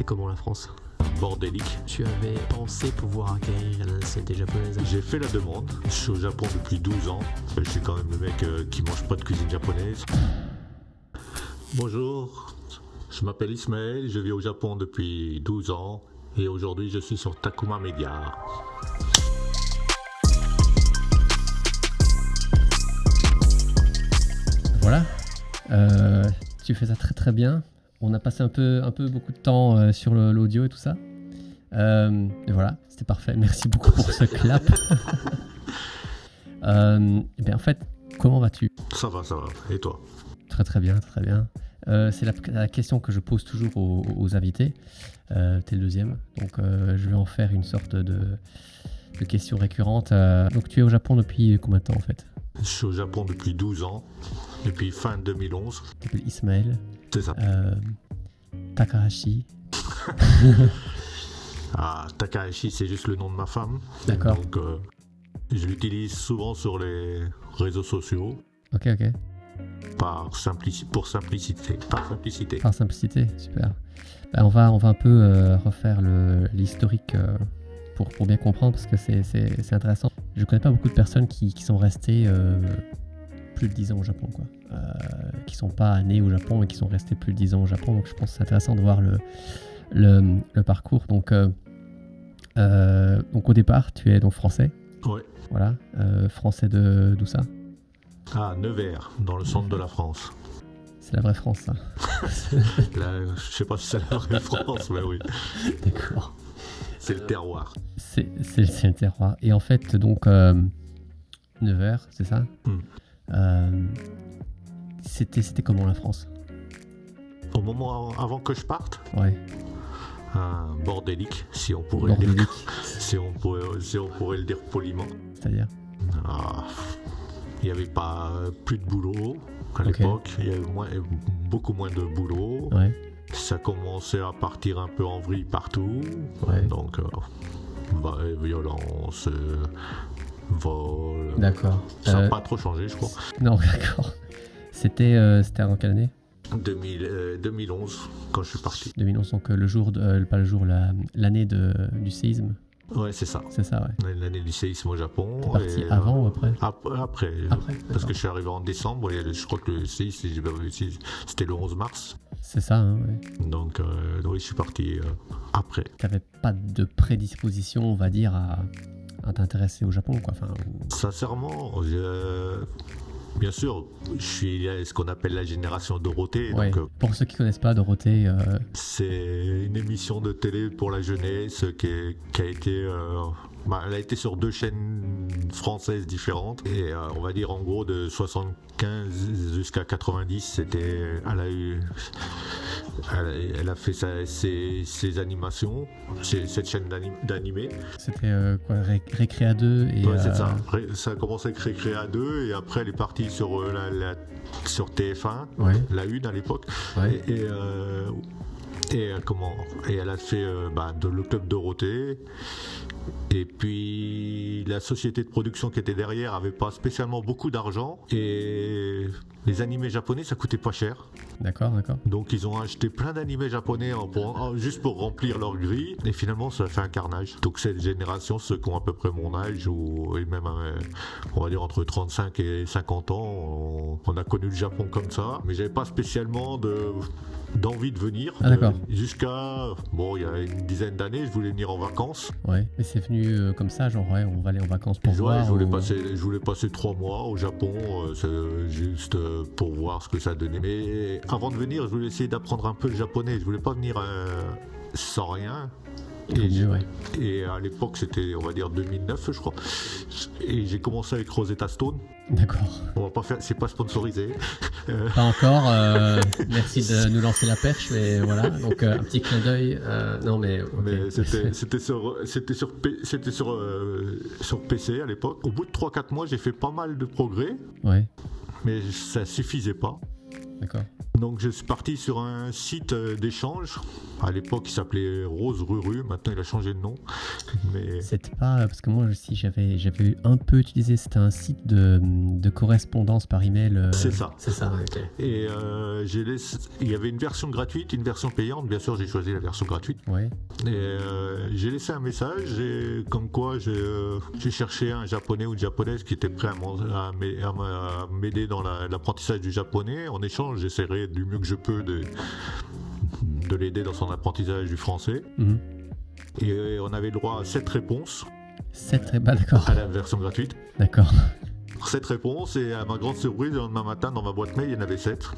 c'était comment la France ? Bordélique. Tu avais pensé pouvoir acquérir la nationalité japonaise ? J'ai fait la demande. Je suis au Japon depuis 12 ans. Je suis quand même le mec qui mange pas de cuisine japonaise. Bonjour, je m'appelle Ismaël, je vis au Japon depuis 12 ans et aujourd'hui je suis sur Takuma Media. Voilà, tu fais ça très très bien. On a passé un peu beaucoup de temps sur l'audio et tout ça. Et voilà, c'était parfait. Merci beaucoup pour ce clap. Et bien en fait, comment vas-tu ? Ça va. Et toi ? Très très bien, très bien. C'est la question que je pose toujours aux invités. T'es le deuxième, donc je vais en faire une sorte de question récurrente. Donc tu es au Japon depuis combien de temps en fait ? Je suis au Japon depuis 12 ans, depuis fin 2011. Tu t'appelles Ismaël. C'est ça. Takahashi. Takahashi, c'est juste le nom de ma femme. D'accord. Donc je l'utilise souvent sur les réseaux sociaux. Ok. Par simplicité. Par simplicité, super. On va un peu refaire l'historique pour bien comprendre, parce que c'est intéressant. Je connais pas beaucoup de personnes qui sont restées plus de 10 ans au Japon, quoi. Qui sont pas nées au Japon et qui sont restées plus de 10 ans au Japon. Donc je pense que c'est intéressant de voir le parcours. Donc au départ, tu es donc français. Ouais. Voilà. Français d'où ça ? Nevers, dans le centre de la France. C'est la vraie France, ça. Là, je sais pas si c'est la vraie France, mais oui. D'accord. C'est le terroir. C'est le terroir. Et en fait, donc, Nevers, c'est ça ? C'était comment la France ? Au moment avant que je parte, Ouais. Bordélique, si on pourrait le dire. Si on pourrait le dire poliment. C'est-à-dire ? Il n'y avait pas plus de boulot à l'époque, il y avait beaucoup moins de boulot. Ouais. Ça commençait à partir un peu en vrille partout. Ouais. Donc, violence, vol. D'accord. Ça n'a pas trop changé, je crois. Non, d'accord. C'était en quelle année ? 2011, quand je suis parti. 2011, donc l'année du séisme. Ouais, c'est ça. C'est ça, ouais. L'année du séisme au Japon. T'es parti avant ou après ? Après. Parce d'accord. que je suis arrivé en décembre et je crois que le séisme, c'était le 11 mars. C'est ça, hein, ouais. Donc, oui, je suis parti après. T'avais pas de prédisposition, on va dire, à t'intéresser au Japon, quoi. Sincèrement, bien sûr, je suis ce qu'on appelle la génération Dorothée. Ouais. Donc, pour ceux qui connaissent pas Dorothée, c'est une émission de télé pour la jeunesse qui a été... elle a été sur 2 chaînes françaises différentes et on va dire en gros de 75 jusqu'à 90, elle a fait ses animations, cette chaîne d'animé. C'était Récréa 2 et ouais, c'est ça. Ça a commencé avec Récréa 2 et après elle est partie sur TF1, ouais. la 1 à l'époque. Ouais. Et elle a fait le Club Dorothée. Et puis la société de production qui était derrière avait pas spécialement beaucoup d'argent et les animés japonais ça coûtait pas cher. D'accord. Donc ils ont acheté plein d'animés japonais juste pour remplir leur grille et finalement ça a fait un carnage. Donc cette génération, ceux qui ont à peu près mon âge et même on va dire entre 35 et 50 ans, on a connu le Japon comme ça, mais j'avais pas spécialement d'envie de venir. D'accord. Jusqu'à il y a une dizaine d'années, je voulais venir en vacances. Ouais, mais c'est venu comme ça, genre on va aller en vacances pour voir. Je voulais passer 3 mois au Japon, juste pour voir ce que ça donnait. Mais avant de venir, je voulais essayer d'apprendre un peu le japonais. Je voulais pas venir sans rien. Et à l'époque, c'était, on va dire, 2009, je crois. Et j'ai commencé avec Rosetta Stone. D'accord. On va pas faire, c'est pas sponsorisé. Pas encore. Merci de nous lancer la perche, mais voilà. Donc un petit clin d'œil. Non, mais. Okay. Mais c'était sur PC à l'époque. Au bout de 3-4 mois, j'ai fait pas mal de progrès. Ouais. Mais ça suffisait pas. D'accord. Donc je suis parti sur un site d'échange. À l'époque, il s'appelait Rose Ruru. Maintenant, il a changé de nom. Mais C'était pas parce que moi aussi j'avais eu un peu utilisé. C'était un site de correspondance par email. c'est ça. C'est ça, ouais, ok. Et il y avait une version gratuite, une version payante. Bien sûr, j'ai choisi la version gratuite. Ouais. Et j'ai laissé un message comme quoi j'ai cherché un japonais ou une japonaise qui était prêt à m'aider dans l'apprentissage du japonais. En échange, j'essaierai du mieux que je peux de l'aider dans son apprentissage du français. Mhm. Et on avait le droit à 7 réponses 7 d'accord. à la version gratuite. D'accord. 7 réponses, et à ma grande surprise, le lendemain matin, dans ma boîte mail, il y en avait 7.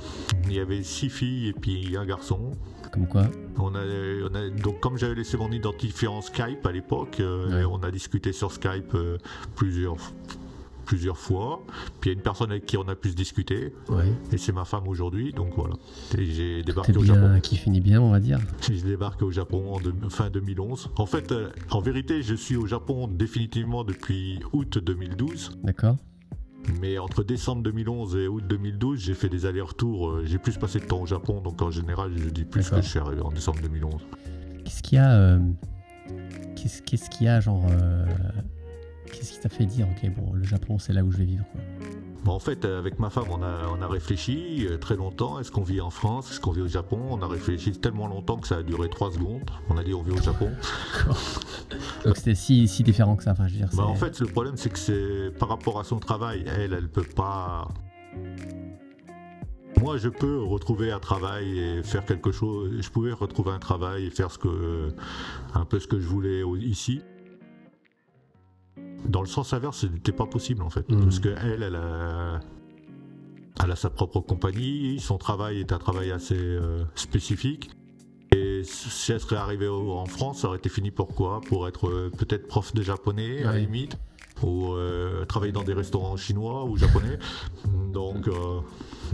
Il y avait 6 filles et puis un garçon. Comme quoi. Donc, comme j'avais laissé mon identifiant Skype à l'époque, Ouais. on a discuté sur Skype plusieurs fois. Puis il y a une personne avec qui on a pu se discuter, Ouais. et c'est ma femme aujourd'hui, donc voilà. Et j'ai Tout débarqué est au Japon. bien, qui finit bien, on va dire. J'ai débarqué au Japon fin 2011. En fait, en vérité, je suis au Japon définitivement depuis août 2012. D'accord. Mais entre décembre 2011 et août 2012, j'ai fait des allers-retours. J'ai plus passé de temps au Japon, donc en général, je dis plus D'accord. que je suis arrivé en décembre 2011. Qu'est-ce qu'il y a qu'est-ce qu'il y a genre qu'est-ce qui t'a fait dire ok bon le Japon c'est là où je vais vivre quoi. Bon, en fait, avec ma femme, on a réfléchi très longtemps. Est-ce qu'on vit en France? Est-ce qu'on vit au Japon? On a réfléchi tellement longtemps que ça a duré 3 secondes. On a dit on vit au Japon. Donc c'était si différent que ça. Enfin je veux dire. Bah, c'est- en fait, le problème, c'est que c'est par rapport à son travail. Elle peut pas. Moi, je peux retrouver un travail et faire quelque chose. Je pouvais retrouver un travail et faire un peu ce que je voulais ici. Dans le sens inverse, ce n'était pas possible en fait. Mhm. Parce qu'elle, elle a sa propre compagnie. Son travail est un travail assez spécifique. Et si elle serait arrivée en France, ça aurait été fini pour quoi? Pour être peut-être prof de japonais à la Ouais. limite, ou travailler dans des restaurants chinois ou japonais. Donc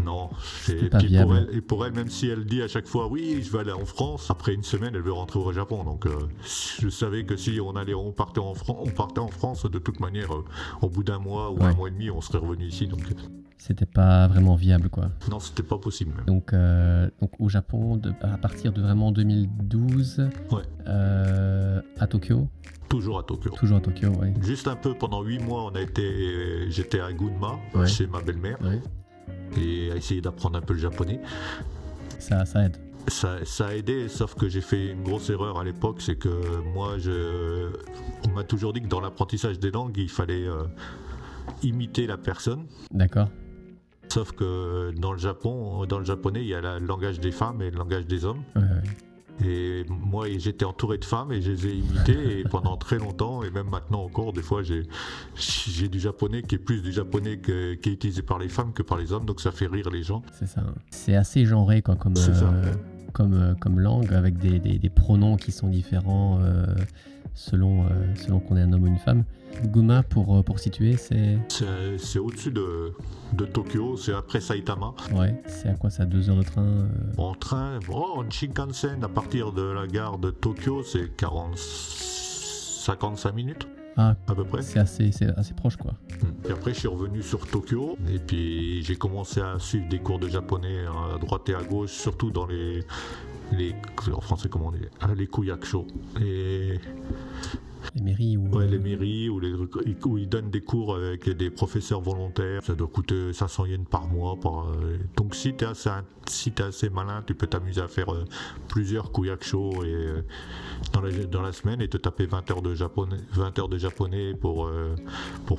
non. C'était pas Puis viable. pour elle, même si elle dit à chaque fois oui, je vais aller en France, après une semaine, elle veut rentrer au Japon. Donc je savais que si on partait en France, de toute manière, au bout d'un mois ou Ouais. un mois et demi, on serait revenu ici. Donc C'était pas vraiment viable quoi. non, c'était pas possible même. Donc au Japon à partir de vraiment 2012 Ouais. À Tokyo, Toujours à Tokyo. toujours à Tokyo ouais. Juste un peu pendant 8 mois, j'étais à Gunma, Ouais. chez ma belle-mère, Ouais. et à essayer d'apprendre un peu le japonais. Ça aide. Ça a aidé, sauf que j'ai fait une grosse erreur à l'époque, c'est que moi, on m'a toujours dit que dans l'apprentissage des langues, il fallait imiter la personne. D'accord. Sauf que dans le japonais, il y a le langage des femmes et le langage des hommes. Ouais, ouais. Et moi, j'étais entouré de femmes et je les ai imitées, et pendant très longtemps, et même maintenant encore, des fois, j'ai du japonais qui est plus du japonais qui est utilisé par les femmes que par les hommes, donc ça fait rire les gens. C'est ça. C'est assez genré quoi, C'est ça. comme langue, avec des pronoms qui sont différents selon qu'on est un homme ou une femme. Guma, pour situer, c'est C'est au-dessus de Tokyo, c'est après Saitama. ouais, c'est à quoi ça, 2 heures de train En train, en Shinkansen, à partir de la gare de Tokyo, c'est 55 minutes Ah, à peu près. c'est assez proche quoi. Et après, je suis revenu sur Tokyo, et puis j'ai commencé à suivre des cours de japonais à droite et à gauche, surtout dans les en français comment on dit, les kuyakusho, Les mairies ou ouais, les mairies où ils donnent des cours avec des professeurs volontaires. Ça doit coûter 500 yens par mois. Donc si t'es assez malin, tu peux t'amuser à faire plusieurs kuyakusho dans la semaine, et te taper 20 heures de japonais pour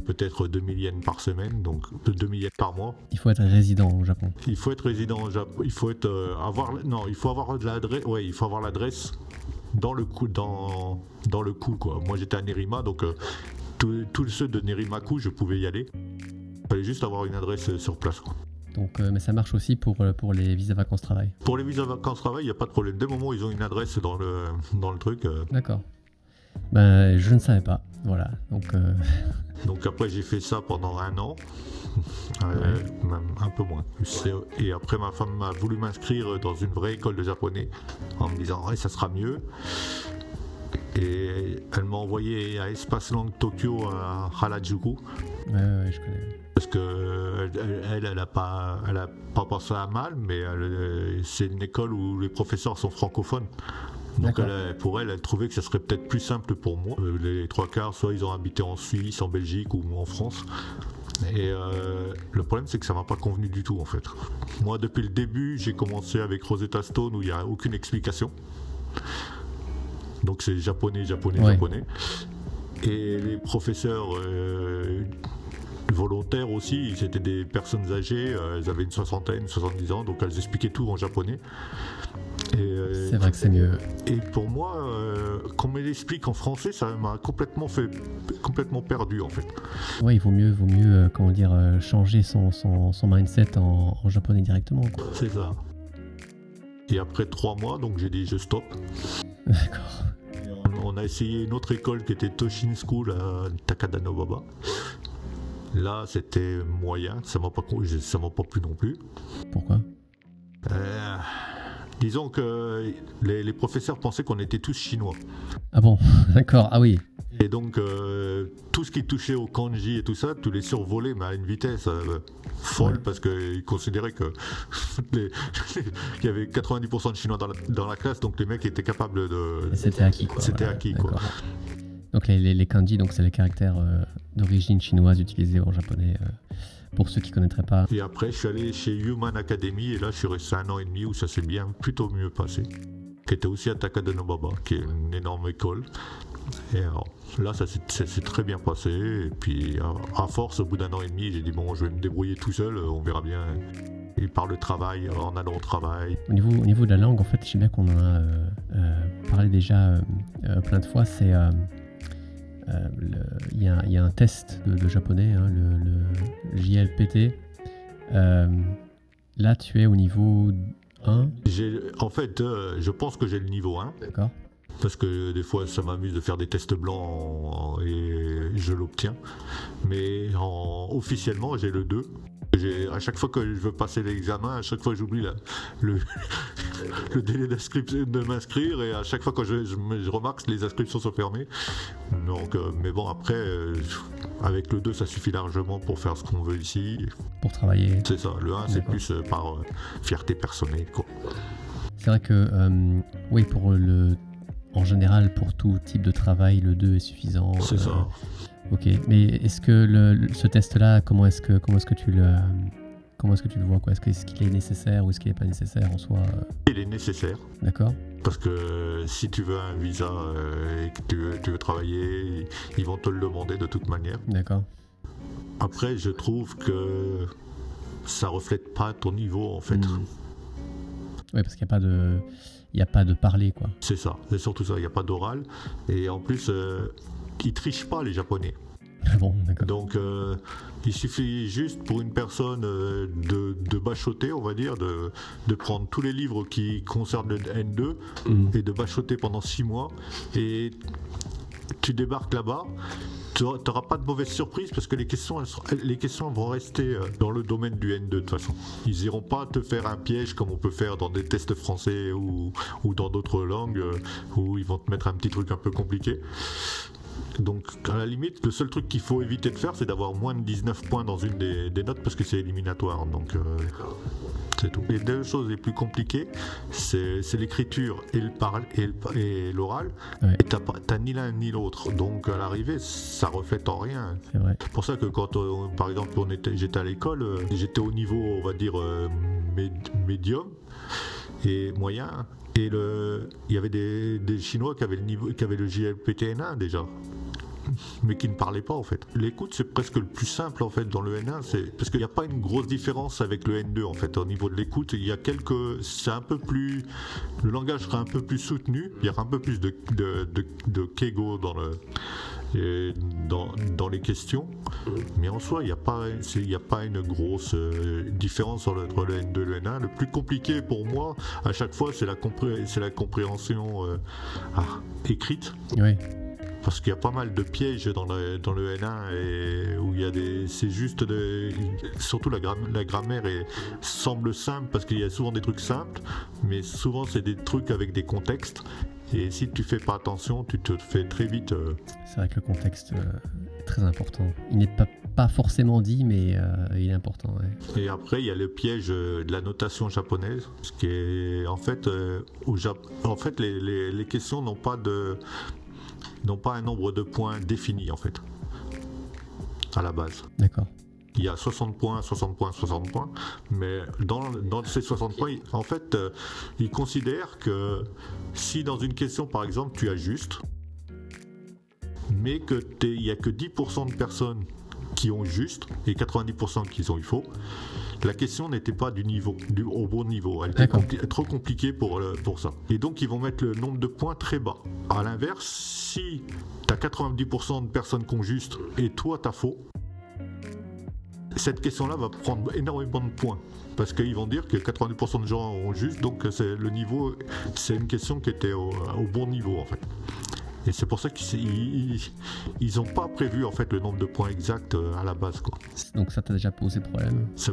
peut-être 2000 yens par semaine, donc 2000 yens par mois. il faut être résident au Japon. Il faut être résident au Japon. Il faut avoir l'adresse. Ouais, il faut avoir l'adresse dans le coup quoi. Moi j'étais à Nerima, donc tous ceux de Nerimaku, je pouvais y aller. Il fallait juste avoir une adresse sur place quoi. Donc mais ça marche aussi pour les visas vacances travail. Pour les visas vacances-travail, il n'y a pas de problème. Dès le moment où ils ont une adresse dans le truc. D'accord. Ben je ne savais pas. Voilà. Donc après j'ai fait ça pendant 1 an. Même un peu moins. Et après ma femme a voulu m'inscrire dans une vraie école de japonais en me disant ouais, ça sera mieux. Et elle m'a envoyé à Espace Langue Tokyo à Harajuku. Ouais, je connais. Parce que elle a pas passé à mal, mais c'est une école où les professeurs sont francophones. Donc pour elle trouvait que ça serait peut-être plus simple pour moi. Les trois quarts, soit ils ont habité en Suisse, en Belgique ou en France. Et le problème, c'est que ça m'a pas convenu du tout en fait. Moi, depuis le début, j'ai commencé avec Rosetta Stone où il n'y a aucune explication. Donc c'est japonais. Et les professeurs volontaires aussi, c'était des personnes âgées, elles avaient une soixantaine, 70 ans, donc elles expliquaient tout en japonais. C'est vrai que c'est mieux. Et pour moi, qu'on me l'explique en français, ça m'a complètement perdu en fait. Ouais, il vaut mieux changer son mindset en japonais directement, quoi. C'est ça. Et après 3 mois, donc j'ai dit je stoppe. D'accord. On a essayé une autre école qui était Toshin School à Takadanobaba. Là, c'était moyen, ça m'a pas plu non plus. Pourquoi ? Disons que les professeurs pensaient qu'on était tous chinois. Ah bon, d'accord, ah oui. Et donc, tout ce qui touchait au kanji et tout ça, tous les survolés, mais à une vitesse folle, parce qu'ils considéraient qu'il y avait 90% de Chinois dans la classe, donc les mecs étaient capables de... Et c'était acquis, quoi. C'était acquis, quoi. Donc les kanji, donc c'est les caractères d'origine chinoise utilisés en japonais, pour ceux qui ne connaîtraient pas. Et après, je suis allé chez Human Academy, et là, je suis resté 1 an et demi où ça s'est plutôt mieux passé. Qui était aussi à Takadanobaba, qui est une énorme école. Et alors, là, ça s'est très bien passé. Et puis, à force, au bout d'1 an et demi, j'ai dit bon, je vais me débrouiller tout seul, on verra bien. Et par le travail, en allant au travail. Au niveau de la langue, en fait, je sais bien qu'on en a parlé déjà plein de fois. C'est il y a un test de japonais, hein, le JLPT. Là, tu es au niveau 1. En fait, je pense que j'ai le niveau 1. D'accord. Parce que des fois, ça m'amuse de faire des tests blancs et je l'obtiens. Mais officiellement, j'ai le 2. À chaque fois que je veux passer l'examen, à chaque fois j'oublie le délai d'inscription de m'inscrire, et à chaque fois que je remarque que les inscriptions sont fermées. Donc, mais bon, après, avec le 2, ça suffit largement pour faire ce qu'on veut ici. Pour travailler. C'est ça, le 1, c'est plus par fierté personnelle, quoi. C'est vrai que, oui, en général, pour tout type de travail, le 2 est suffisant. C'est ça. Ok, mais est-ce que ce test-là, comment est-ce que tu le vois, quoi ? Est-ce qu'il est nécessaire ou est-ce qu'il n'est pas nécessaire en soi ? Il est nécessaire. D'accord. Parce que si tu veux un visa et que tu veux travailler, ils vont te le demander de toute manière. D'accord. Après, je trouve que ça reflète pas ton niveau en fait. Oui, parce qu'il n'y a pas de parler, quoi. C'est ça, c'est surtout ça, il n'y a pas d'oral. Et en plus, ils trichent pas, les Japonais. Ah bon, d'accord. Donc, il suffit juste pour une personne de bachoter, on va dire, de prendre tous les livres qui concernent le N2 et de bachoter pendant 6 mois. Et tu débarques là-bas. Tu n'auras pas de mauvaise surprise parce que les questions vont rester dans le domaine du N2 de toute façon. Ils n'iront pas te faire un piège comme on peut faire dans des tests français ou dans d'autres langues où ils vont te mettre un petit truc un peu compliqué. Donc à la limite, le seul truc qu'il faut éviter de faire, c'est d'avoir moins de 19 points dans une des notes parce que c'est éliminatoire. Donc c'est tout. Les 2 choses les plus compliquées, c'est l'écriture et l'oral. Ouais. Et t'as ni l'un ni l'autre. Donc à l'arrivée, ça reflète en rien. C'est vrai. C'est pour ça que quand, par exemple, j'étais à l'école, j'étais au niveau, on va dire, médium et moyen. Et il y avait des Chinois qui avaient le JLPT-N1 déjà, mais qui ne parlaient pas en fait. L'écoute, c'est presque le plus simple en fait dans le N1, parce qu'il n'y a pas une grosse différence avec le N2 en fait. Au niveau de l'écoute, il y a c'est un peu plus, le langage sera un peu plus soutenu, il y aura un peu plus de keigo dans les questions, mais en soi, il n'y a pas une grosse différence entre le N2 et le N1. Le plus compliqué pour moi, à chaque fois, c'est la compréhension écrite. Oui. Parce qu'il y a pas mal de pièges dans le N1 et où c'est juste surtout la grammaire semble simple parce qu'il y a souvent des trucs simples, mais souvent c'est des trucs avec des contextes. Et si tu fais pas attention, tu te fais très vite... C'est vrai que le contexte est très important. Il n'est pas forcément dit, mais il est important. Ouais. Et après, il y a le piège de la notation japonaise, ce qui est en fait, les questions n'ont pas un nombre de points défini en fait, à la base. D'accord. Il y a 60 points, 60 points, 60 points, mais dans ces 60 points, en fait, ils considèrent que si dans une question, par exemple, tu as juste, mais qu'il n'y a que 10% de personnes qui ont juste et 90% qui ont eu faux, la question n'était pas au bon niveau. Elle était trop compliquée pour ça. Et donc, ils vont mettre le nombre de points très bas. À l'inverse, si tu as 90% de personnes qui ont juste et toi, tu as faux, cette question-là va prendre énormément de points. Parce qu'ils vont dire que 90% de gens ont juste, donc le niveau, c'est une question qui était au bon niveau, en fait. Et c'est pour ça qu'ils n'ont pas prévu en fait le nombre de points exact à la base, quoi. Donc ça t'a déjà posé problème? Le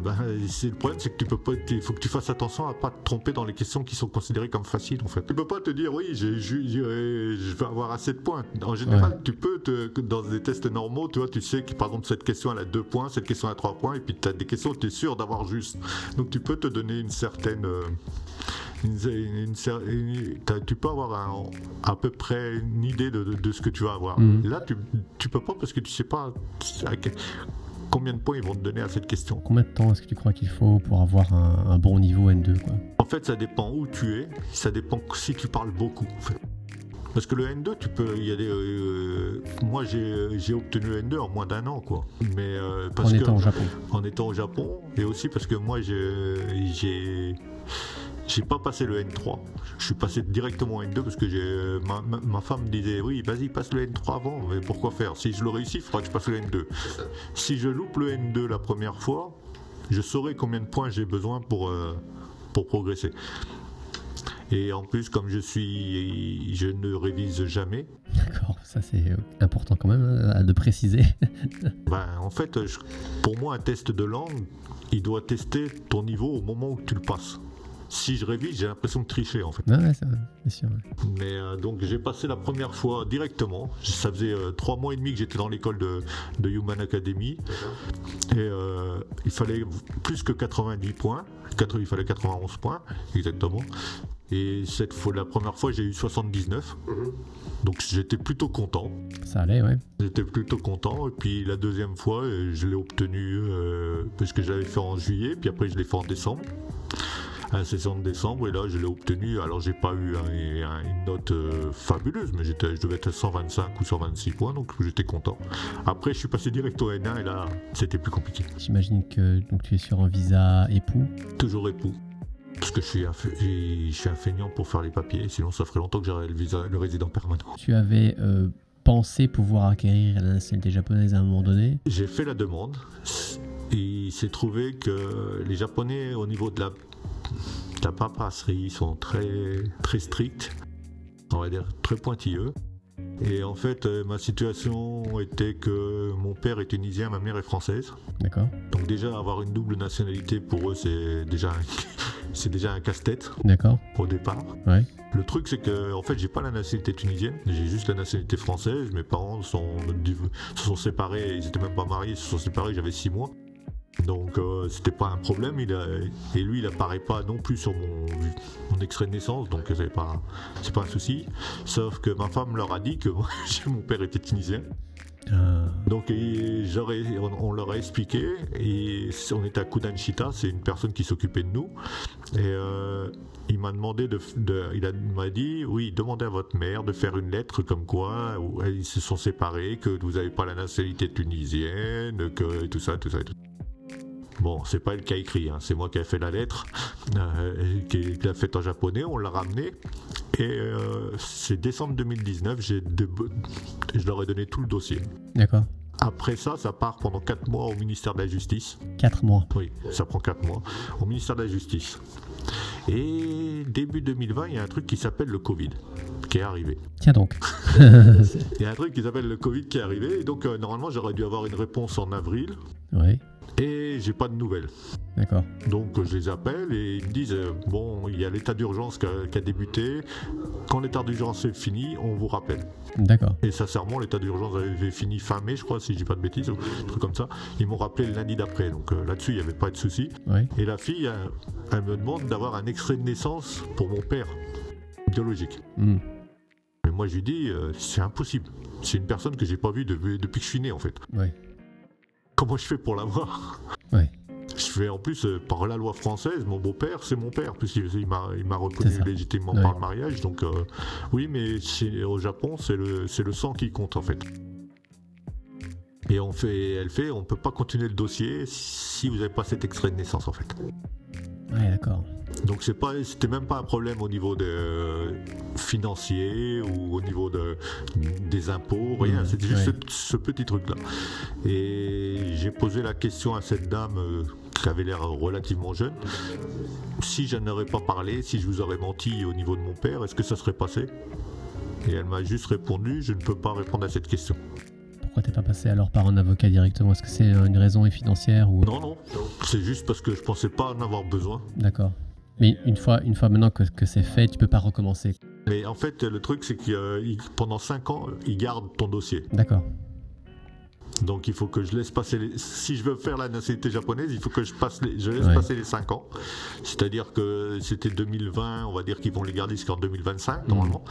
problème, c'est que il faut que tu fasses attention à pas te tromper dans les questions qui sont considérées comme faciles, en fait. Tu peux pas te dire oui, je vais avoir assez de points. En général, tu peux dans des tests normaux, tu sais que par exemple cette question elle a 2 points, cette question elle a 3 points, et puis tu as des questions où tu es sûr d'avoir juste. Donc tu peux te donner une certaine tu peux avoir à peu près une idée de ce que tu vas avoir. Là, tu peux pas parce que tu sais pas combien de points ils vont te donner à cette question. Combien de temps est-ce que tu crois qu'il faut pour avoir un bon niveau N2, quoi? En fait, ça dépend où tu es, ça dépend si tu parles beaucoup, en fait. Parce que le N2, moi, j'ai obtenu le N2 en moins d'1 an, quoi. Mais parce étant au Japon. En étant au Japon, et aussi parce que moi, j'ai pas passé le N3, je suis passé directement au N2 parce que ma femme me disait oui, vas-y, passe le N3 avant, mais pourquoi faire? Si je le réussis, il faudra que je passe le N2. Si je loupe le N2 la première fois, je saurai combien de points j'ai besoin pour progresser. Et en plus, comme je ne révise jamais. D'accord, ça c'est important quand même de préciser. En fait, pour moi, un test de langue, il doit tester ton niveau au moment où tu le passes. Si je révise, j'ai l'impression de tricher, en fait. Ouais, c'est vrai, bien sûr. Mais donc j'ai passé la première fois directement. Ça faisait 3 mois et demi que j'étais dans l'école de Human Academy. Et il fallait plus que 90 points. Il fallait 91 points, exactement. Et la première fois, j'ai eu 79. Donc j'étais plutôt content. Ça allait, ouais. J'étais plutôt content. Et puis la deuxième fois, je l'ai obtenu parce que j'avais fait en juillet. Puis après, je l'ai fait en décembre. À la session de décembre, et là je l'ai obtenu. Alors j'ai pas eu une note fabuleuse, mais je devais être à 125 ou 126 points, donc j'étais content. Après je suis passé direct au N1 et là c'était plus compliqué. J'imagine que donc, tu es sur un visa époux. Toujours époux. Parce que je suis un feignant pour faire les papiers, sinon ça ferait longtemps que j'aurais le résident permanent. Tu avais pensé pouvoir acquérir la nationalité japonaise à un moment donné? J'ai fait la demande. Et il s'est trouvé que les Japonais, au niveau de la paperasserie, sont très, très stricts, on va dire très pointilleux. Et en fait, ma situation était que mon père est tunisien, ma mère est française. D'accord. Donc déjà, avoir une double nationalité, pour eux, c'est déjà un casse-tête. D'accord. Au départ. Ouais. Le truc, c'est que en fait, j'ai pas la nationalité tunisienne, j'ai juste la nationalité française. Mes parents se sont séparés, ils étaient même pas mariés, ils se sont séparés, j'avais 6 mois. Donc c'était pas un problème, et lui il apparaît pas non plus sur mon extrait de naissance, donc c'est pas un souci. Sauf que ma femme leur a dit que mon père était tunisien. Donc on leur a expliqué, et on était à Kudanshita, c'est une personne qui s'occupait de nous, et il m'a demandé il m'a dit oui, demandez à votre mère de faire une lettre comme quoi où ils se sont séparés, que vous n'avez pas la nationalité tunisienne, que tout ça. Bon, c'est pas le cas écrit, hein. C'est moi qui ai fait la lettre, qui l'a faite en japonais, on l'a ramené, et c'est décembre 2019, je leur ai donné tout le dossier. D'accord. Après ça part pendant 4 mois au ministère de la Justice. 4 mois? Oui, ça prend 4 mois au ministère de la Justice. Et début 2020, il y a un truc qui s'appelle le Covid qui est arrivé. Tiens donc. Il y a un truc qui s'appelle le Covid qui est arrivé, et donc normalement j'aurais dû avoir une réponse en avril. Oui. et j'ai pas de nouvelles. D'accord. Donc je les appelle et ils me disent bon, il y a l'état d'urgence qui a débuté. Quand l'état d'urgence est fini, on vous rappelle. D'accord. Et sincèrement, l'état d'urgence avait fini fin mai, je crois, si je dis pas de bêtises, ou un truc comme ça. Ils m'ont rappelé le lundi d'après, donc là-dessus, il n'y avait pas de souci. Ouais. Et la fille, elle me demande d'avoir un extrait de naissance pour mon père biologique. Hmm. Mais moi, je lui dis, c'est impossible. C'est une personne que j'ai pas vue depuis que je suis né, en fait. Ouais. Comment je fais pour l'avoir? Ouais. Je fais en plus, par la loi française, mon beau-père, c'est mon père, puisqu'il m'a reconnu C'est ça. légitimement Ouais. par le mariage. Donc, oui, mais au Japon, c'est le sang qui compte, en fait. Et on peut pas continuer le dossier si vous n'avez pas cet extrait de naissance, en fait. Ouais, d'accord. Donc c'était même pas un problème au niveau financier ou au niveau des impôts, rien. C'était juste ce petit truc-là. Et j'ai posé la question à cette dame qui avait l'air relativement jeune. Si je n'aurais pas parlé, si je vous aurais menti au niveau de mon père, est-ce que ça serait passé? Et elle m'a juste répondu, je ne peux pas répondre à cette question. Pourquoi t'es pas passé alors par un avocat directement? Est-ce que c'est une raison financière ou... Non, c'est juste parce que je pensais pas en avoir besoin. D'accord. Mais une fois maintenant que c'est fait, tu peux pas recommencer. Mais en fait, le truc, c'est que pendant 5 ans, ils gardent ton dossier. D'accord. Donc il faut que je laisse passer si je veux faire la nationalité japonaise, il faut que je laisse passer les 5 ans. C'est-à-dire que c'était 2020, on va dire qu'ils vont les garder jusqu'en 2025 normalement.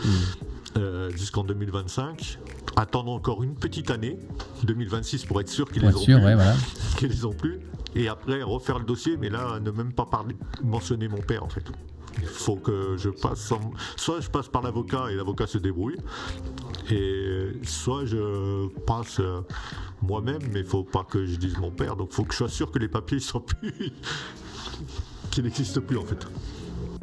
Jusqu'en 2025. Attendre encore une petite année, 2026 pour être sûr qu'ils les ont plus. Ouais, voilà. Qu'ils les ont plus. Et après refaire le dossier, mais là ne même pas mentionner mon père en fait. Il faut que je passe soit je passe par l'avocat et l'avocat se débrouille, et soit je passe moi-même, mais il faut pas que je dise mon père, donc il faut que je sois sûr que les papiers soient plus qu'ils n'existent plus en fait.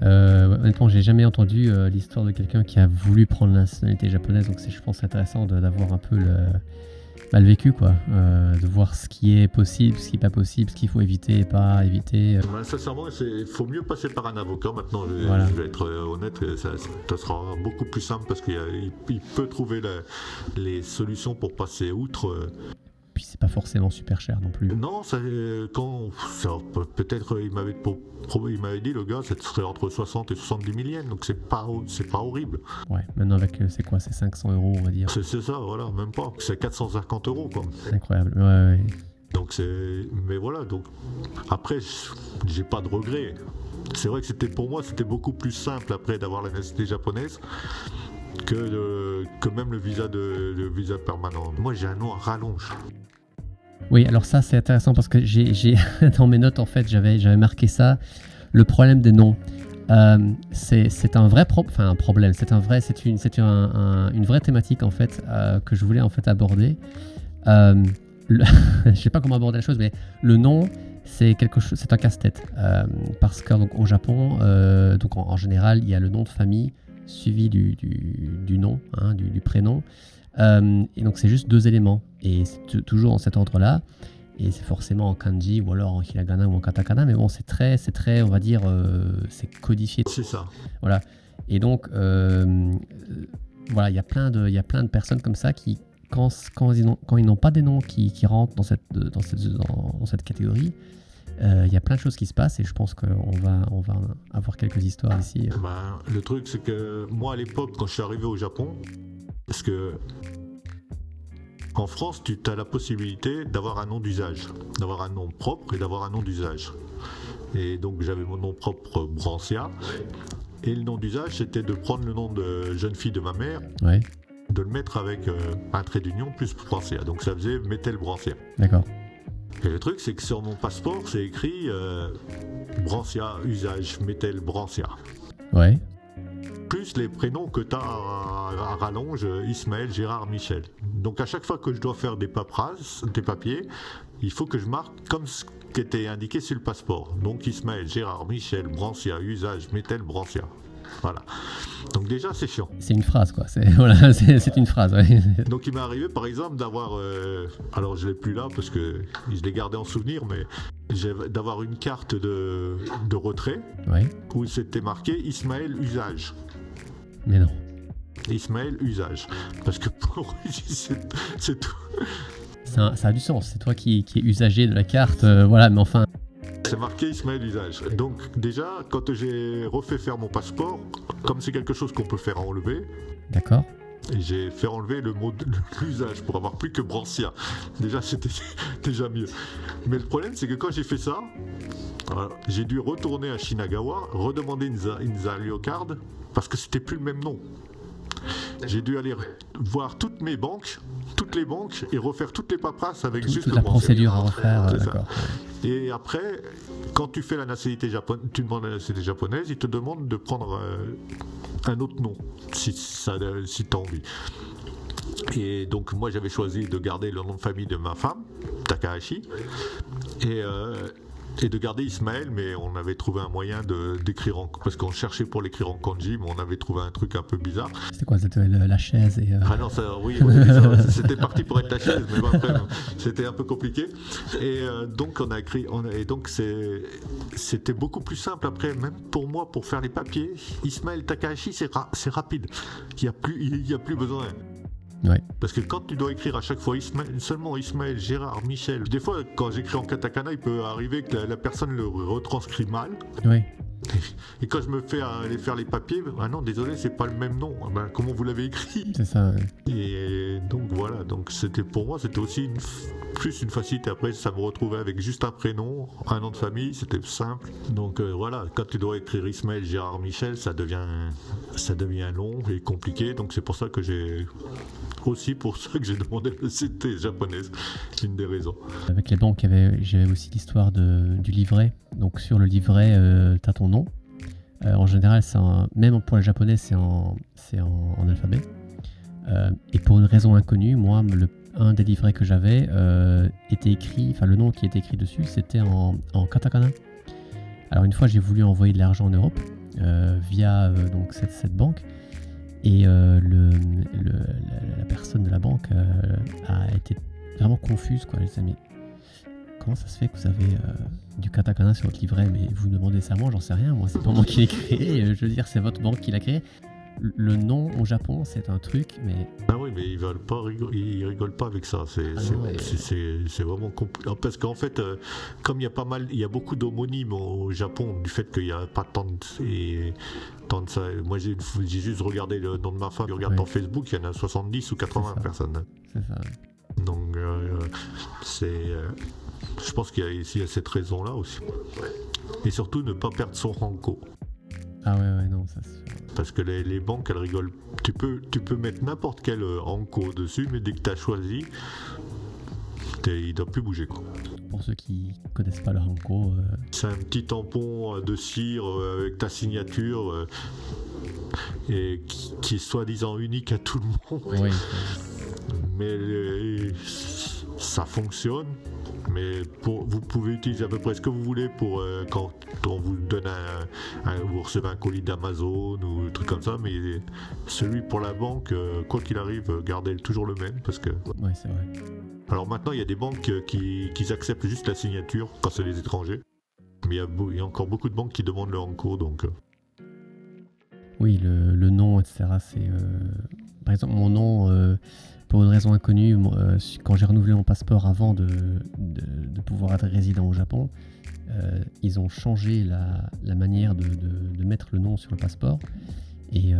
Honnêtement, j'ai jamais entendu l'histoire de quelqu'un qui a voulu prendre la nationalité japonaise, donc c'est, je pense, intéressant d'avoir un peu le vécu, quoi, de voir ce qui est possible, ce qui n'est pas possible, ce qu'il faut éviter et pas éviter. Sincèrement, il faut mieux passer par un avocat maintenant, je vais être honnête, ça sera beaucoup plus simple parce qu'il peut trouver les solutions pour passer outre. Puis c'est pas forcément super cher non plus. Non, peut-être il m'avait dit le gars, ça serait entre 60 et 70 000 yens, donc c'est pas horrible. Ouais, maintenant avec c'est 500 €, on va dire. C'est ça, voilà, même pas, c'est 450 € quoi. C'est incroyable, ouais. Donc mais voilà, donc après j'ai pas de regrets. C'est vrai que pour moi c'était beaucoup plus simple après d'avoir la nationalité japonaise que même le visa permanent. Moi j'ai un nom à rallonge. Oui, alors ça c'est intéressant parce que j'ai dans mes notes en fait j'avais marqué ça, le problème des noms. C'est un vrai problème, c'est une vraie thématique en fait que je voulais en fait aborder. Je sais pas comment aborder la chose, mais le nom c'est un casse-tête parce que donc au Japon donc en général il y a le nom de famille suivi du nom, hein, du prénom. Et donc c'est juste 2 éléments et c'est toujours dans cet ordre-là et c'est forcément en kanji ou alors en hiragana ou en katakana, mais bon c'est très on va dire c'est codifié. C'est ça. Voilà. Et donc voilà, il y a plein de personnes comme ça qui quand ils n'ont pas des noms qui rentrent dans cette catégorie, il y a plein de choses qui se passent et je pense qu'on va avoir quelques histoires ici. Le truc c'est que moi à l'époque quand je suis arrivé au Japon, parce que en France, tu as la possibilité d'avoir un nom d'usage, d'avoir un nom propre et d'avoir un nom d'usage. Et donc j'avais mon nom propre Brancia, et le nom d'usage c'était de prendre le nom de jeune fille de ma mère, de le mettre avec un trait d'union plus Brancia. Donc ça faisait Metel Brancia. D'accord. Et le truc c'est que sur mon passeport c'est écrit Brancia usage Metel Brancia. Ouais. Plus les prénoms que tu as à rallonge, Ismaël, Gérard, Michel. Donc à chaque fois que je dois faire des papiers, il faut que je marque comme ce qui était indiqué sur le passeport. Donc Ismaël, Gérard, Michel, Brancia, usage, Metel, Brancia. Voilà. Donc déjà c'est chiant. C'est une phrase quoi, c'est une phrase, ouais. Donc il m'est arrivé par exemple d'avoir, alors je l'ai plus là parce que je l'ai gardé en souvenir, mais d'avoir une carte de retrait où c'était marqué Ismaël usage. Mais non. Ismaël usage. Parce que pour c'est tout. ça a du sens. C'est toi qui es usager de la carte, voilà, mais enfin. C'est marqué Ismaël Usage. Donc déjà, quand j'ai refait faire mon passeport, comme c'est quelque chose qu'on peut faire enlever, D'accord. j'ai fait enlever le mot de l'usage pour avoir plus que Brancia. Déjà, c'était déjà mieux. Mais le problème, c'est que quand j'ai fait ça, j'ai dû retourner à Shinagawa, redemander une Zario Card, parce que c'était plus le même nom. J'ai dû aller voir toutes les banques, et refaire toutes les paperasses avec juste Toute le la Brancia. procédure à refaire, C'est ça. d'accord. Et après, quand tu fais la nationalité japonaise, tu demandes la nationalité japonaise, ils te demandent de prendre un autre nom, si tu as envie. Et donc moi j'avais choisi de garder le nom de famille de ma femme, Takahashi, et de garder Ismaël, mais on avait trouvé un moyen d'écrire parce qu'on cherchait pour l'écrire en kanji, mais on avait trouvé un truc un peu bizarre. C'était quoi? C'était la chaise et... Ah non, oui, c'était parti pour être la chaise, mais bon, après, c'était un peu compliqué. Et donc on a écrit, et donc c'était beaucoup plus simple après, même pour moi, pour faire les papiers. Ismaël Takahashi, c'est rapide. Il y a plus besoin. Ouais. Parce que quand tu dois écrire à chaque fois seulement Ismaël, Gérard, Michel, des fois quand j'écris en katakana, il peut arriver que la personne le retranscrit mal. Oui. Et quand je me fais aller faire les papiers, ah non, désolé, c'est pas le même nom. Ben, comment vous l'avez écrit? C'est ça. Ouais. Et donc voilà, donc pour moi, c'était aussi plus une facilité. Après, ça me retrouvait avec juste un prénom, un nom de famille, c'était simple. Donc voilà, quand tu dois écrire Ismaël, Gérard, Michel, ça devient long et compliqué. Donc c'est pour ça que j'ai demandé la nationalité japonaise, une des raisons. Avec les banques, j'avais aussi l'histoire du livret. Donc sur le livret, tu as ton nom. En général, même pour les japonais, c'est en alphabet. Et pour une raison inconnue, moi, un des livrets que j'avais était écrit, enfin le nom qui était écrit dessus, c'était en katakana. Alors une fois, j'ai voulu envoyer de l'argent en Europe via donc cette banque. Et la personne de la banque a été vraiment confuse, quoi. Elle disait, mais comment ça se fait que vous avez du katakana sur votre livret? Mais vous me demandez ça à moi, j'en sais rien. Moi, c'est pas moi qui l'ai créé. Je veux dire, c'est votre banque qui l'a créé. Le nom au Japon, c'est un truc, mais... Ah oui, mais ils rigolent pas avec ça. C'est vraiment compliqué. Parce qu'en fait, comme il y a beaucoup d'homonymes au Japon, du fait qu'il n'y a pas tant de ça. Moi, j'ai juste regardé le nom de ma femme. Je regarde dans Facebook, il y en a 70 ou 80 personnes. C'est ça. Donc, je pense qu'il y a cette raison-là aussi. Et surtout, ne pas perdre son ranko. Ah ouais, non, ça c'est... Parce que les banques, elles rigolent. Tu peux mettre n'importe quel ranko dessus, mais dès que tu as choisi, il ne doit plus bouger, quoi. Pour ceux qui connaissent pas le ranko... C'est un petit tampon de cire avec ta signature et qui est soi-disant unique à tout le monde. Oui. Mais ça fonctionne. Mais vous pouvez utiliser à peu près ce que vous voulez pour quand on vous donne vous recevez un colis d'Amazon ou un truc comme ça. Mais celui pour la banque, quoi qu'il arrive, gardez toujours le même parce que. Oui, c'est vrai. Alors maintenant, il y a des banques qui acceptent juste la signature quand c'est des étrangers. Mais il y a encore beaucoup de banques qui demandent le ranko, donc. Oui, le nom, etc. C'est par exemple mon nom. Pour une raison inconnue, quand j'ai renouvelé mon passeport avant de pouvoir être résident au Japon, ils ont changé la manière de mettre le nom sur le passeport. Et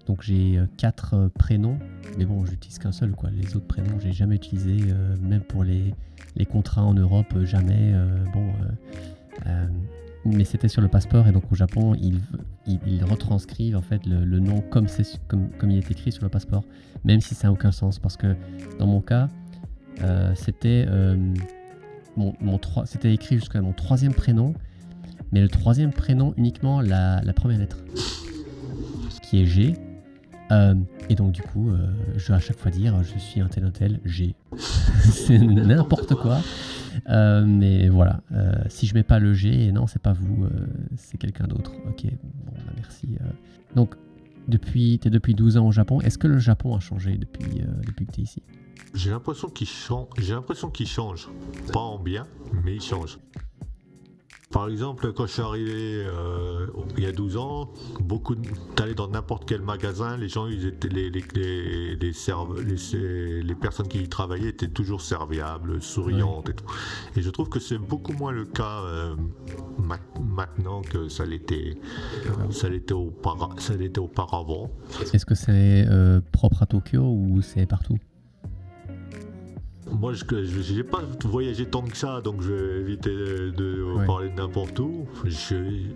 donc j'ai 4 prénoms, mais bon, j'utilise qu'un seul, quoi. Les autres prénoms, j'ai jamais utilisé, même pour les contrats en Europe, jamais. Mais c'était sur le passeport, et donc au Japon, ils retranscrivent en fait le nom comme il est écrit sur le passeport, même si ça n'a aucun sens, parce que dans mon cas, c'était c'était écrit jusqu'à mon 3e prénom, mais le 3e prénom uniquement la première lettre, qui est G. Et donc du coup, je dois à chaque fois dire je suis un tel G. C'est n'importe quoi. Mais voilà, si je mets pas le G, non, c'est pas vous, c'est quelqu'un d'autre. Ok, bon, bah, merci. Donc, t'es depuis 12 ans au Japon. Est-ce que le Japon a changé depuis que t'es ici? J'ai l'impression qu'il change. Pas en bien, mais il change. Par exemple, quand je suis arrivé il y a 12 ans, t'allais dans n'importe quel magasin, les gens, ils étaient, les personnes qui y travaillaient étaient toujours serviables, souriantes et tout. Et je trouve que c'est beaucoup moins le cas maintenant que ça l'était auparavant. Est-ce que c'est propre à Tokyo ou c'est partout? Moi, je n'ai pas voyagé tant que ça, donc je vais éviter de parler de n'importe où. Je suis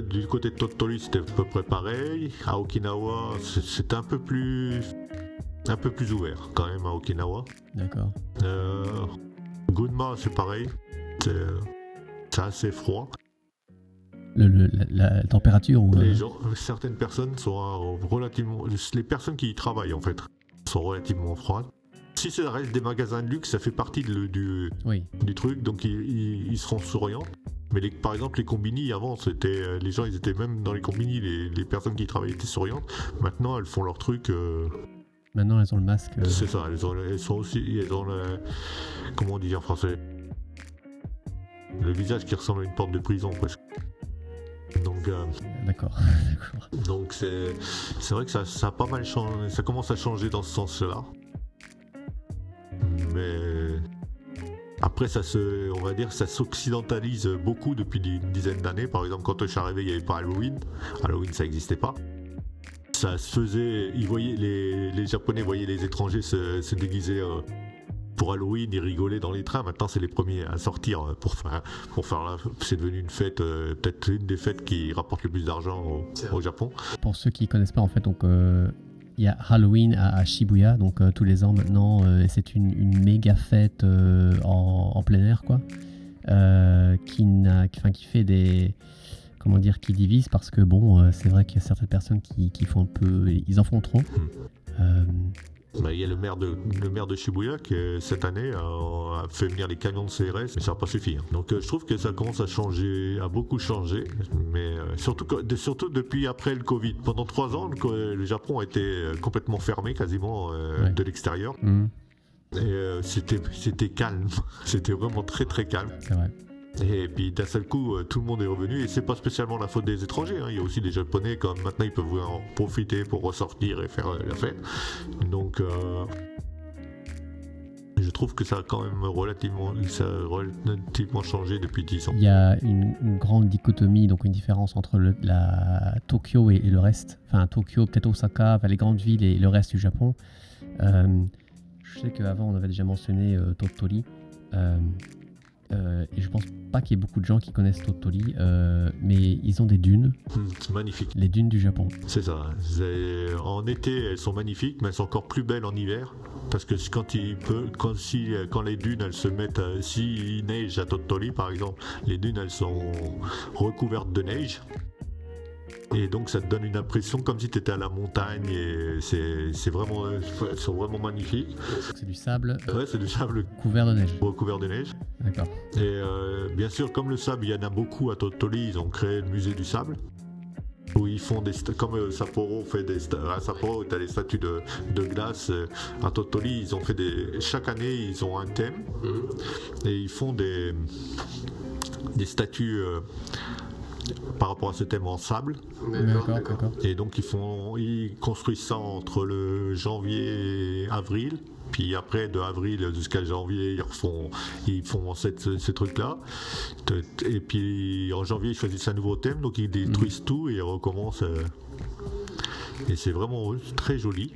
du côté de Tottori, c'était à peu près pareil. À Okinawa, c'était un peu plus ouvert quand même à Okinawa. D'accord. Gunma, c'est pareil. C'est assez froid. La température ou certaines personnes sont relativement... Les personnes qui y travaillent, en fait, sont relativement froides. Si ça reste des magasins de luxe, ça fait partie du truc, donc ils seront souriants. Mais par exemple, les combini, avant, c'était les gens, ils étaient même dans les combini, les personnes qui y travaillaient étaient souriantes. Maintenant, elles font leur truc. Maintenant, elles ont le masque. C'est ça, elles sont aussi... Elles ont comment on dit en français? Le visage qui ressemble à une porte de prison, presque. Donc, D'accord. Donc c'est vrai que ça a pas mal changé, ça commence à changer dans ce sens-là. Mais après, on va dire, ça s'occidentalise beaucoup depuis une dizaine d'années. Par exemple, quand je suis arrivé, il n'y avait pas Halloween. Halloween, ça n'existait pas. Ça se faisait, les Japonais voyaient les étrangers se déguiser pour Halloween, ils rigolaient dans les trains. Maintenant, c'est les premiers à sortir pour faire c'est devenu une fête, peut-être une des fêtes qui rapporte le plus d'argent au Japon. Pour ceux qui ne connaissent pas, en fait, donc il y a Halloween à Shibuya, donc tous les ans maintenant, c'est une méga fête en plein air, quoi, qui fait des... Comment dire, qui divise, parce que bon, c'est vrai qu'il y a certaines personnes qui font un peu... Ils en font trop. Il y a le maire de Shibuya qui, cette année, a fait venir les camions de CRS, mais ça n'a pas suffi. Donc je trouve que ça commence à changer, à beaucoup changer, mais surtout depuis après le Covid. Pendant 3 ans, le Japon a été complètement fermé quasiment de l'extérieur. Et c'était calme, c'était vraiment très très calme. C'est vrai. Et puis d'un seul coup, tout le monde est revenu, et c'est pas spécialement la faute des étrangers, hein. Il y a aussi des Japonais, comme maintenant ils peuvent en profiter pour ressortir et faire la fête. Donc je trouve que ça a quand même relativement changé depuis 10 ans. Il y a une grande dichotomie, donc une différence entre la Tokyo et le reste. Enfin Tokyo, peut-être Osaka, les grandes villes et le reste du Japon. Je sais qu'avant on avait déjà mentionné Tottori. Et je pense pas qu'il y ait beaucoup de gens qui connaissent Tottori, mais ils ont des dunes. C'est magnifique. Les dunes du Japon. C'est ça. En été, elles sont magnifiques, mais elles sont encore plus belles en hiver. Parce que quand les dunes, elles se mettent, s'il neige à Tottori par exemple, les dunes, elles sont recouvertes de neige. Et donc ça te donne une impression comme si tu étais à la montagne, et elles sont vraiment magnifiques. C'est du sable. Ouais, c'est du sable couvert de neige. Recouvert de neige. D'accord. Et bien sûr, comme le sable, il y en a beaucoup à Tottori, ils ont créé le musée du sable. Où ils font comme Sapporo fait à Sapporo, tu as des statues de glace. À Tottori, ils ont fait chaque année, ils ont un thème. Et ils font des statues par rapport à ce thème en sable. D'accord. Et donc ils construisent ça entre le janvier et avril. Puis après, de avril jusqu'à janvier, ils font ces trucs-là. Et puis en janvier, ils choisissent un nouveau thème, donc ils détruisent tout et ils recommencent. Et c'est vraiment très joli.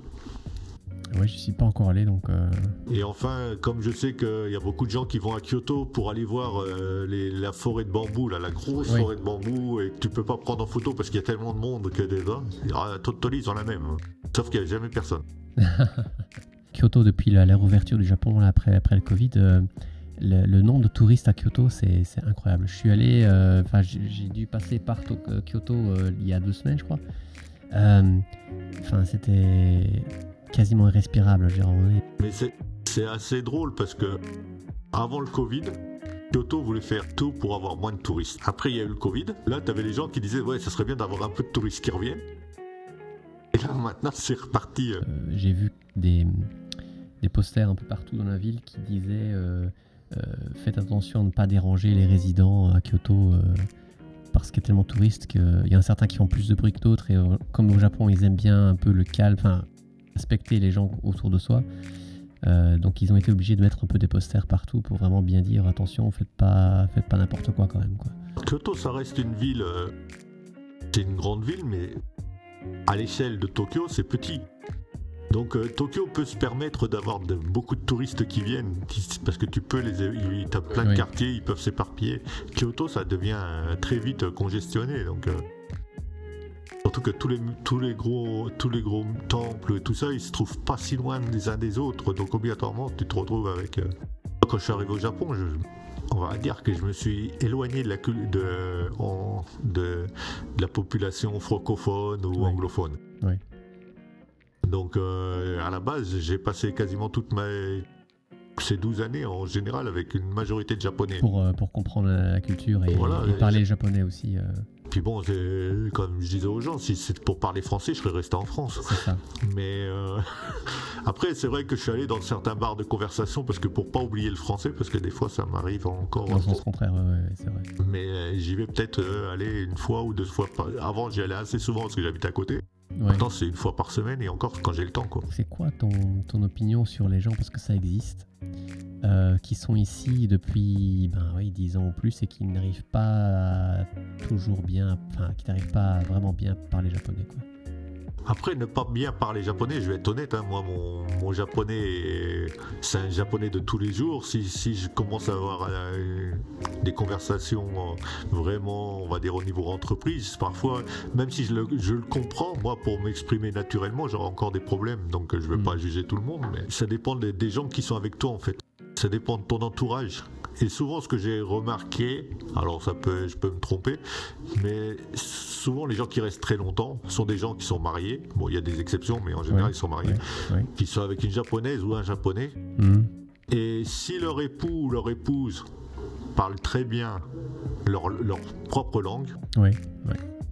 Ouais, je suis pas encore allé, donc... Et enfin, comme je sais qu'il y a beaucoup de gens qui vont à Kyoto pour aller voir la forêt de bambou, la grosse forêt de bambou, et que tu peux pas prendre en photo parce qu'il y a tellement de monde que déjà, à Tottori, ils ont la même. Sauf qu'il n'y a jamais personne. Kyoto, depuis la réouverture du Japon après le Covid, le nombre de touristes à Kyoto, c'est incroyable. Je suis allé, j'ai dû passer par Kyoto il y a 2 semaines, je crois. C'était quasiment irrespirable. Mais c'est assez drôle parce que avant le Covid, Kyoto voulait faire tout pour avoir moins de touristes. Après, il y a eu le Covid. Là, tu avais les gens qui disaient ouais, ça serait bien d'avoir un peu de touristes qui reviennent. Et là, maintenant, c'est reparti. J'ai vu des posters un peu partout dans la ville qui disaient faites attention à ne pas déranger les résidents à Kyoto parce qu'il y a tellement de touristes qu'il y en a certains qui font plus de bruit que d'autres et comme au Japon ils aiment bien un peu le calme, enfin respecter les gens autour de soi. Donc ils ont été obligés de mettre un peu des posters partout pour vraiment bien dire attention, faites pas n'importe quoi quand même quoi. Kyoto, ça reste une ville, c'est une grande ville, mais à l'échelle de Tokyo, c'est petit. Donc Tokyo peut se permettre d'avoir beaucoup de touristes qui viennent, parce que tu as plein de quartiers, ils peuvent s'éparpiller. Kyoto, ça devient très vite congestionné, donc... Surtout que tous les gros temples et tout ça, ils se trouvent pas si loin les uns des autres, donc obligatoirement tu te retrouves avec... Quand je suis arrivé au Japon, on va dire que je me suis éloigné de la population francophone ou anglophone. Oui. Donc à la base, j'ai passé quasiment ces 12 années en général avec une majorité de japonais. Pour comprendre la culture et parler japonais aussi. Puis bon, comme je disais aux gens, si c'est pour parler français, je serais resté en France. C'est ça. Mais après, c'est vrai que je suis allé dans certains bars de conversation parce que pour pas oublier le français, parce que des fois ça m'arrive encore. Dans le sens contraire, ouais, c'est vrai. Mais j'y vais peut-être aller une fois ou 2 fois. Avant, j'y allais assez souvent parce que j'habite à côté. Ouais. Maintenant, c'est une fois par semaine et encore quand j'ai le temps, quoi. C'est quoi ton opinion sur les gens, parce que ça existe, qui sont ici depuis 10 ans ou plus et qui n'arrivent pas toujours bien, qui n'arrivent pas vraiment bien parler japonais, quoi. Après, ne pas bien parler japonais, je vais être honnête, moi mon japonais, c'est un japonais de tous les jours. Si je commence à avoir des conversations vraiment, on va dire au niveau entreprise, parfois, même si je le comprends, moi pour m'exprimer naturellement, j'aurai encore des problèmes, donc je ne vais pas juger tout le monde, mais ça dépend des gens qui sont avec toi en fait. Ça dépend de ton entourage. Et souvent, ce que j'ai remarqué, alors je peux me tromper, mais souvent les gens qui restent très longtemps sont des gens qui sont mariés. Bon, il y a des exceptions, mais en général, ils sont mariés. Qui sont avec une japonaise ou un japonais. Et si leur époux ou leur épouse parle très bien leur propre langue,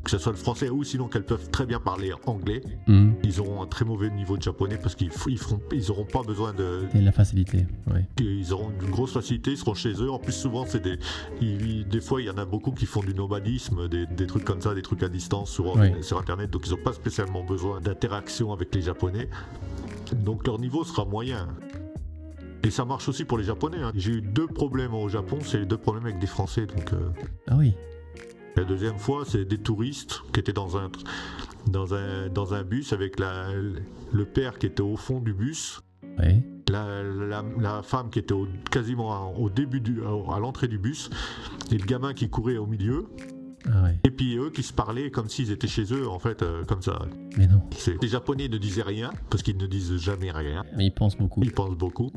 que ce soit le français ou sinon qu'elles peuvent très bien parler anglais, ils auront un très mauvais niveau de japonais parce qu'ils n'auront pas besoin de... Et la facilité, Ils auront une grosse facilité, ils seront chez eux. En plus, souvent, des fois, il y en a beaucoup qui font du nomadisme, des trucs comme ça, des trucs à distance sur Internet, donc ils n'ont pas spécialement besoin d'interaction avec les Japonais. Donc leur niveau sera moyen. Et ça marche aussi pour les Japonais. J'ai eu 2 problèmes au Japon, c'est les 2 problèmes avec des Français. Donc, Ah oui. La deuxième fois, c'est des touristes qui étaient dans un bus avec le père qui était au fond du bus, la femme qui était quasiment au début à l'entrée du bus, et le gamin qui courait au milieu. Et puis eux qui se parlaient comme s'ils étaient chez eux, en fait, comme ça. Mais non. Les Japonais ne disaient rien, parce qu'ils ne disent jamais rien. Mais ils pensent beaucoup.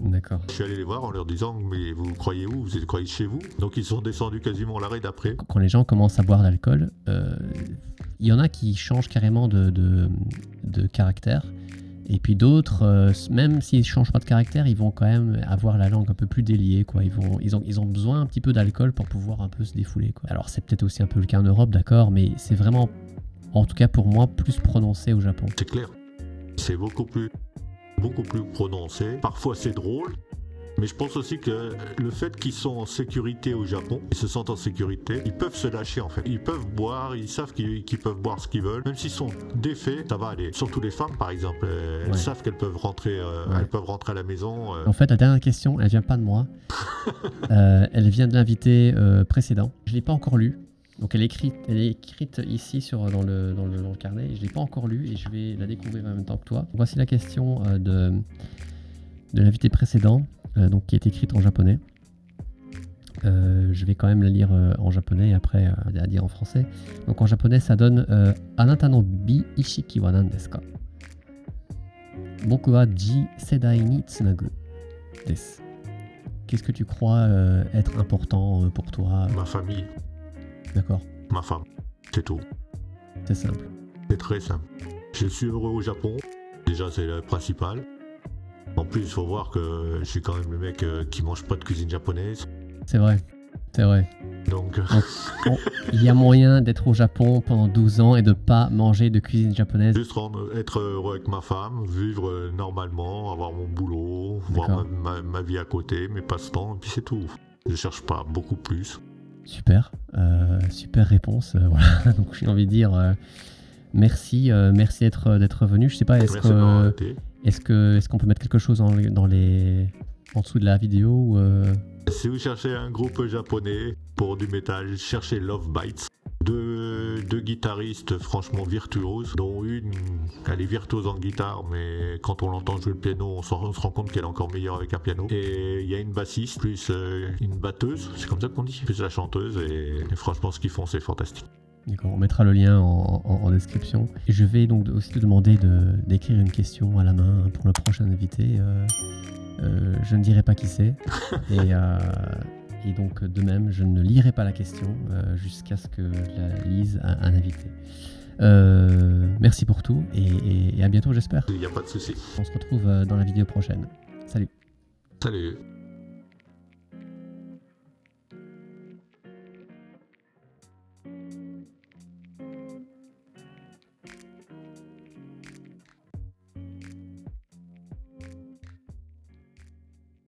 D'accord. Je suis allé les voir en leur disant, mais vous croyez où? Vous croyez chez vous? Donc ils sont descendus quasiment l'arrêt d'après. Quand les gens commencent à boire de l'alcool, il y en a qui changent carrément de caractère. Et puis d'autres, même s'ils ne changent pas de caractère, ils vont quand même avoir la langue un peu plus déliée, quoi. Ils ont besoin un petit peu d'alcool pour pouvoir un peu se défouler, quoi. Alors c'est peut-être aussi un peu le cas en Europe, d'accord, mais c'est vraiment, en tout cas pour moi, plus prononcé au Japon. C'est clair. C'est beaucoup plus prononcé. Parfois c'est drôle. Mais je pense aussi que le fait qu'ils sont en sécurité au Japon, ils se sentent en sécurité, ils peuvent se lâcher en fait. Ils peuvent boire, ils savent qu'ils peuvent boire ce qu'ils veulent. Même s'ils sont défaits, ça va aller. Surtout les femmes par exemple, elles savent qu'elles peuvent rentrer, elles peuvent rentrer à la maison. En fait, la dernière question, elle vient pas de moi. Elle vient de l'invité précédent. Je l'ai pas encore lu. Donc elle est écrite ici dans le carnet. Je l'ai pas encore lu et je vais la découvrir en même temps que toi. Voici la question de l'invité précédent. Donc, qui est écrite en japonais. Je vais quand même la lire en japonais et après la dire en français. Donc en japonais, ça donne Anata no bi ishiki wa nan desu ka? Boku wa ji sedai ni tsunagu desu. Qu'est-ce que tu crois être important pour toi? Ma famille. D'accord. Ma femme. C'est tout. C'est simple. C'est très simple. Je suis heureux au Japon. Déjà, c'est le principal. En plus, il faut voir que je suis quand même le mec qui mange pas de cuisine japonaise. C'est vrai. Donc, il y a moyen d'être au Japon pendant 12 ans et de pas manger de cuisine japonaise. Juste être heureux avec ma femme, vivre normalement, avoir mon boulot, passion, voir D'accord. ma vie à côté, mes passe-temps, et puis c'est tout. Je cherche pas beaucoup plus. Super, super réponse. Voilà. Donc j'ai envie de dire merci, merci d'être venu. Je sais pas, Merci de m'avoir invité. est-ce qu'on peut mettre quelque chose en dessous de la vidéo ou, Si vous cherchez un groupe japonais pour du métal, cherchez Love Bites. Deux guitaristes franchement virtuoses, dont une, elle est virtuose en guitare, mais quand on l'entend jouer le piano, on se rend compte qu'elle est encore meilleure avec un piano. Et il y a une bassiste, plus une batteuse, c'est comme ça qu'on dit, plus la chanteuse, et franchement ce qu'ils font c'est fantastique. D'accord, on mettra le lien en description. Et je vais donc aussi te demander d'écrire une question à la main pour le prochain invité. Je ne dirai pas qui c'est. Et donc, de même, je ne lirai pas la question jusqu'à ce que je la lise un invité. Merci pour tout et à bientôt, j'espère. Il n'y a pas de souci. On se retrouve dans la vidéo prochaine. Salut. Salut.